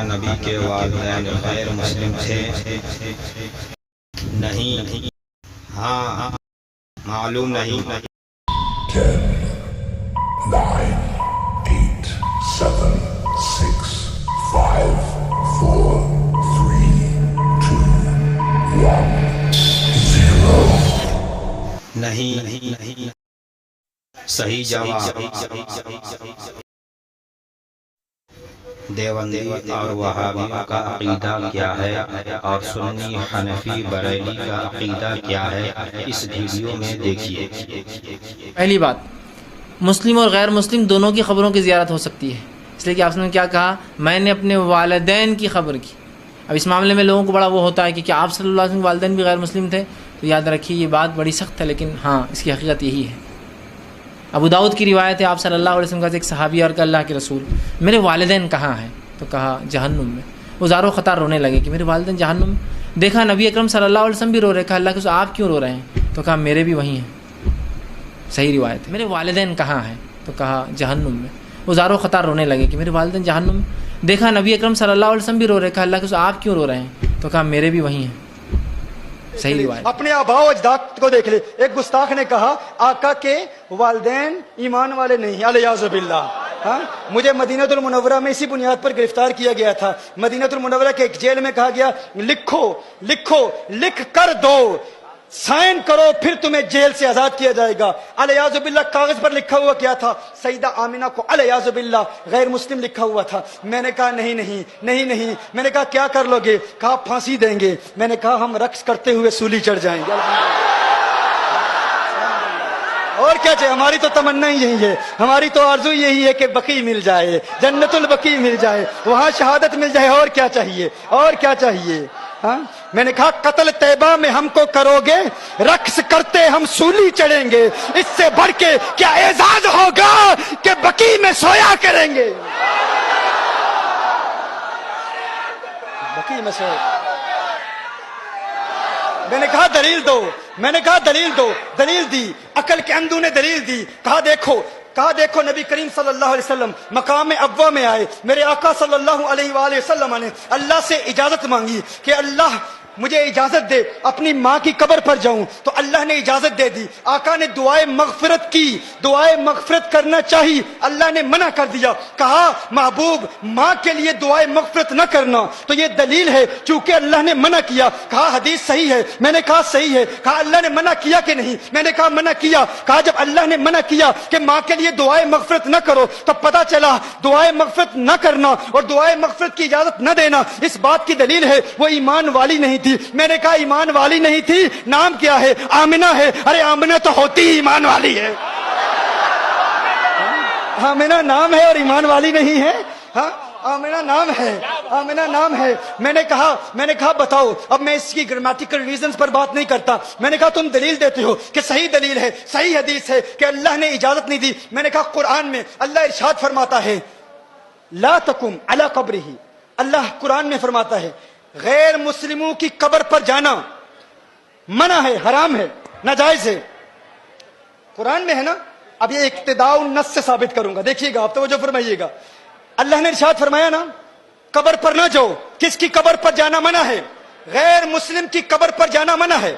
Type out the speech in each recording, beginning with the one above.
نبی کے والدین غیر مسلم تھے؟ نہیں، ہاں معلوم نہیں۔ 10, 9, 8, 7, 6, 5, 4, 3, 2, 1, 0. نہیں، صحیح جواب۔ دیوبندی اور وہابیوں کا عقیدہ کیا ہے اور سنی حنفی بریلی کا عقیدہ کیا ہے، اس ویڈیو میں دیکھیے۔ پہلی بات، مسلم اور غیر مسلم دونوں کی خبروں کی زیارت ہو سکتی ہے، اس لیے کہ آپ نے کیا کہا، میں نے اپنے والدین کی خبر کی۔ اب اس معاملے میں لوگوں کو بڑا وہ ہوتا ہے کہ کیا آپ صلی اللہ علیہ وسلم کے والدین بھی غیر مسلم تھے؟ تو یاد رکھیے یہ بات بڑی سخت ہے، لیکن ہاں اس کی حقیقت یہی ہے۔ ابو داؤد کی روایت ہے، آپ صلی اللہ علیہ وسلم کا ایک صحابی اور کہ اللہ کے رسول میرے والدین کہاں ہیں؟ تو کہا جہنم میں۔ وہ زار و خطار رونے لگے کہ میرے والدین جہنم میں۔ دیکھا نبی اکرم صلی اللہ علیہ وسلم بھی رو رہے، کہا اللہ کے رسول آپ کیوں رو رہے ہیں؟ تو کہا میرے بھی وہی ہیں۔ صحیح روایت ہے، میرے والدین کہاں ہیں؟ تو کہا جہنم میں۔ وہ زار و خطار رونے لگے کہ میرے والدین جہنم میں۔ دیکھا نبی اکرم صلی اللہ علیہ وسلم بھی رو رہے، کہا اللہ کے رسول آپ کیوں رو رہے ہیں؟ تو کہا میرے بھی وہی ہیں۔ صحیح روایت۔ اپنے آباء و اجداد کو دیکھ لے۔ ایک گستاخ نے کہا آقا کے والدین ایمان والے نہیں، الیاذ باللہ۔ ہاں، مجھے مدینہ المنورہ میں اسی بنیاد پر گرفتار کیا گیا تھا۔ مدینہ المنورہ کے ایک جیل میں کہا گیا لکھ کر دو، سائن کرو، پھر تمہیں جیل سے آزاد کیا جائے گا۔ الیاذ باللہ کاغذ پر لکھا ہوا کیا تھا؟ سیدہ آمینہ کو الیاذ باللہ غیر مسلم لکھا ہوا تھا۔ میں نے کہا نہیں۔ میں نے کہا کیا کر لو گے؟ کہا پھانسی دیں گے۔ میں نے کہا ہم رقص کرتے ہوئے سولی چڑھ جائیں گے۔ اور کیا چاہیے؟ ہماری تو تمنا ہی یہی ہے، ہماری تو آرزو یہی ہے کہ بقی مل جائے، جنت البقی مل جائے، وہاں شہادت مل جائے۔ اور کیا چاہیے؟ ہاں، میں نے کہا قتل طیبہ میں ہم کو کرو گے، رقص کرتے ہم سولی چڑھیں گے، اس سے بڑھ کے کیا اعزاز ہوگا کہ بقی میں سویا کریں گے۔ بقی میں سویا۔ میں نے کہا دلیل دو، دلیل دی، عقل کے اندھوں نے دلیل دی۔ کہا دیکھو نبی کریم صلی اللہ علیہ وسلم مقام ابوا میں آئے، میرے آقا صلی اللہ علیہ وآلہ وسلم نے اللہ سے اجازت مانگی کہ اللہ مجھے اجازت دے اپنی ماں کی قبر پر جاؤں، تو اللہ نے اجازت دے دی۔ آقا نے دعائے مغفرت کی، دعائے مغفرت کرنا چاہی، اللہ نے منع کر دیا۔ کہا محبوب ماں کے لیے دعائے مغفرت نہ کرنا، تو یہ دلیل ہے چونکہ اللہ نے منع کیا۔ کہا حدیث صحیح ہے، میں نے کہا صحیح ہے۔ کہا اللہ نے منع کیا کہ نہیں؟ میں نے کہا منع کیا۔ کہا جب اللہ نے منع کیا کہ ماں کے لیے دعائے مغفرت نہ کرو، تو پتہ چلا دعائے مغفرت نہ کرنا اور دعائے مغفرت کی اجازت نہ دینا اس بات کی دلیل ہے وہ ایمان والی نہیں تھی۔ میں نے کہا ایمان والی نہیں تھی، نام کیا ہے؟ آمنہ ہے۔ ارے آمنہ تو ہوتی ہی ایمان والی ہے۔ آمنہ نام ہے اور ایمان والی نہیں ہے؟ ہاں، آمنہ نام ہے۔ میں نے کہا بتاؤ۔ اب میں اس کی گرامیٹیکل ریزنز پر بات نہیں کرتا۔ میں نے کہا تم دلیل دیتے ہو کہ صحیح دلیل ہے، صحیح حدیث ہے کہ اللہ نے اجازت نہیں دی۔ میں نے کہا قرآن میں اللہ ارشاد فرماتا ہے لا تقم علی قبرہ، اللہ قرآن میں فرماتا ہے غیر مسلموں کی قبر پر جانا منع ہے، حرام ہے، ناجائز ہے۔ قرآن میں ہے نا؟ اب یہ اقتداء النص سے ثابت کروں گا، دیکھیے گا، آپ توجہ فرمائیے گا۔ اللہ نے ارشاد فرمایا نا قبر پر نہ جاؤ۔ کس کی قبر پر جانا منع ہے؟ غیر مسلم کی قبر پر جانا منع ہے۔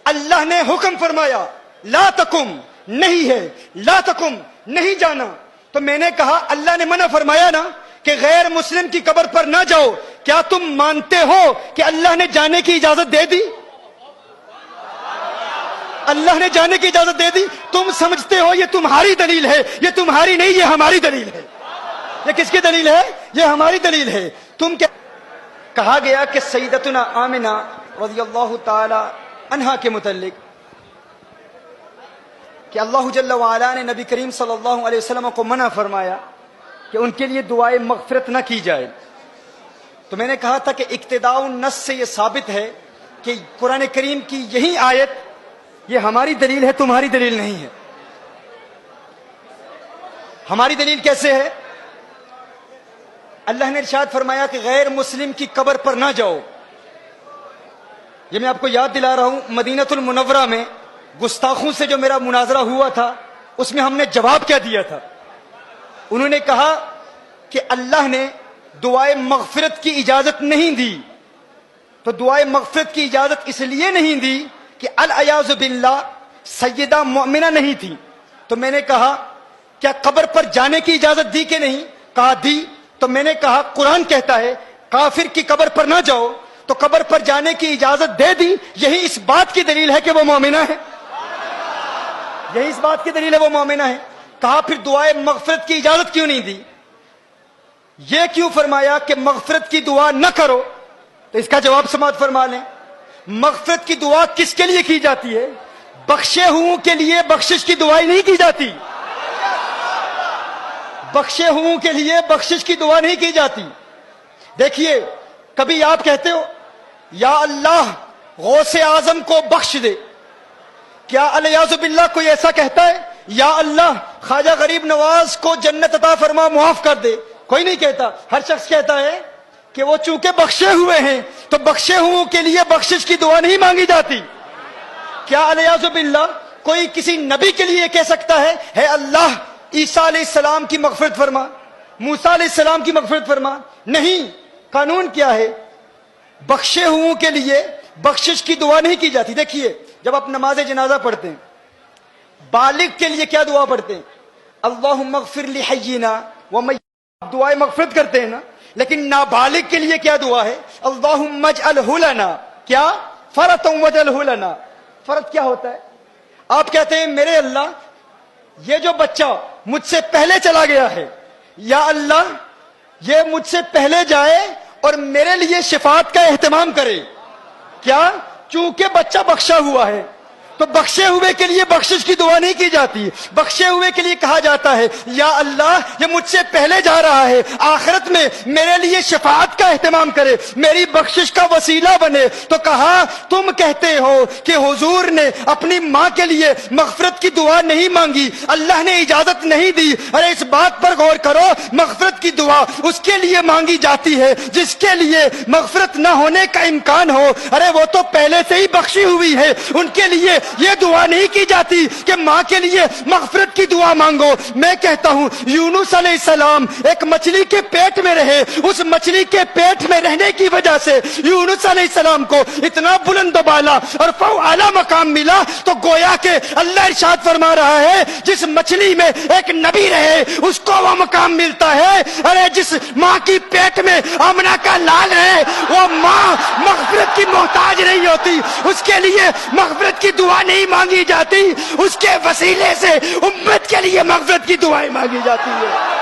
اللہ نے حکم فرمایا لا تقم، نہیں ہے، لا تقم، نہیں جانا۔ تو میں نے کہا اللہ نے منع فرمایا نا کہ غیر مسلم کی قبر پر نہ جاؤ، کیا تم مانتے ہو کہ اللہ نے جانے کی اجازت دے دی؟ اللہ نے جانے کی اجازت دے دی۔ تم سمجھتے ہو یہ تمہاری دلیل ہے، یہ تمہاری نہیں، یہ ہماری دلیل ہے۔ یہ کس کی دلیل ہے؟ یہ ہماری دلیل ہے۔ تم کیا کہا گیا کہ سیدتنا آمنہ رضی اللہ تعالی عنہا کے متعلق کہ اللہ جل وعلا نے نبی کریم صلی اللہ علیہ وسلم کو منع فرمایا کہ ان کے لیے دعائے مغفرت نہ کی جائے۔ تو میں نے کہا تھا کہ اقتداء النص سے یہ ثابت ہے کہ قرآن کریم کی یہی آیت یہ ہماری دلیل ہے، تمہاری دلیل نہیں ہے۔ ہماری دلیل کیسے ہے؟ اللہ نے ارشاد فرمایا کہ غیر مسلم کی قبر پر نہ جاؤ۔ یہ میں آپ کو یاد دلا رہا ہوں، مدینہ المنورہ میں گستاخوں سے جو میرا مناظرہ ہوا تھا، اس میں ہم نے جواب کیا دیا تھا؟ انہوں نے کہا کہ اللہ نے دعائے مغفرت کی اجازت نہیں دی. تو دعائے مغفرت کی اجازت اس لیے نہیں دی کہ العیاذ باللہ سیدہ مؤمنہ نہیں تھی. تو میں نے کہا کیا قبر پر جانے کی اجازت دی کہ نہیں؟ کہا دی. تو میں نے کہا قرآن کہتا ہے کافر کی قبر پر نہ جاؤ، تو قبر پر جانے کی اجازت دے دی. یہی اس بات کی دلیل ہے کہ وہ مومنہ ہے. یہی اس بات کی دلیل ہے وہ مومنہ ہے. کہا پھر دعائے مغفرت کی اجازت کیوں نہیں دی؟ یہ کیوں فرمایا کہ مغفرت کی دعا نہ کرو؟ تو اس کا جواب سماعت فرما لیں. مغفرت کی دعا کس کے لیے کی جاتی ہے؟ بخشے ہوں کے لیے بخشش کی دعائیں نہیں کی جاتی. بخشے ہوں کے لیے بخشش کی دعا نہیں کی جاتی. دیکھیے کبھی آپ کہتے ہو یا اللہ غوث اعظم کو بخش دے، کیا الیاذ باللہ کوئی ایسا کہتا ہے؟ یا اللہ خواجہ غریب نواز کو جنت عطا فرما، معاف کر دے. کوئی نہیں کہتا. ہر شخص کہتا ہے کہ وہ چونکہ بخشے ہوئے ہیں تو بخشے ہوں کے لیے بخشش کی دعا نہیں مانگی جاتی. کیا الیاذ باللہ کوئی کسی نبی کے لیے کہہ سکتا ہے اے اللہ عیسیٰ علیہ السلام کی مغفرت فرما، موسیٰ علیہ السلام کی مغفرت فرما؟ نہیں. قانون کیا ہے؟ بخشے ہوں کے لیے بخشش کی دعا نہیں کی جاتی. دیکھیے جب آپ نماز جنازہ پڑھتے ہیں بالغ کے لیے کیا دعا پڑھتے ہیں؟ اللہم اغفر لحینا ومیتنا، دعائے مغفرت کرتے ہیں نا. لیکن نابالغ کے لیے کیا دعا ہے؟ اللہم اجعلہ لنا، کیا؟ فرۃ واجعلہ لنا. فرض کیا ہوتا ہے؟ آپ کہتے ہیں میرے اللہ یہ جو بچہ مجھ سے پہلے چلا گیا ہے، یا اللہ یہ مجھ سے پہلے جائے اور میرے لیے شفاعت کا اہتمام کرے. کیا؟ چونکہ بچہ بخشا ہوا ہے تو بخشے ہوئے کے لیے بخشش کی دعا نہیں کی جاتی. بخشے ہوئے کے لیے کہا جاتا ہے یا اللہ یہ مجھ سے پہلے جا رہا ہے، آخرت میں میرے لیے شفاعت کا اہتمام کرے، میری بخشش کا وسیلہ بنے. تو کہا تم کہتے ہو کہ حضور نے اپنی ماں کے لیے مغفرت کی دعا نہیں مانگی، اللہ نے اجازت نہیں دی. ارے اس بات پر غور کرو، مغفرت کی دعا اس کے لیے مانگی جاتی ہے جس کے لیے مغفرت نہ ہونے کا امکان ہو. ارے وہ تو پہلے سے ہی بخشی ہوئی ہے، ان کے لیے یہ دعا نہیں کی جاتی کہ ماں کے لیے مغفرت کی دعا مانگو. میں کہتا ہوں یونس علیہ السلام ایک مچھلی کے پیٹ میں رہے، اس مچھلی کے پیٹ میں رہنے کی وجہ سے یونس علیہ السلام کو اتنا بلند و بالا اور اعلیٰ مقام ملا. تو گویا کہ اللہ ارشاد فرما رہا ہے جس مچھلی میں ایک نبی رہے اس کو وہ مقام ملتا ہے. ارے جس ماں کی پیٹ میں آمنہ کا لال ہے وہ ماں مغفرت کی محتاج نہیں ہوتی، اس کے لیے مغفرت کی دعا نہیں مانگی جاتی، اس کے وسیلے سے امت کے لیے مغفرت کی دعائیں مانگی جاتی ہے.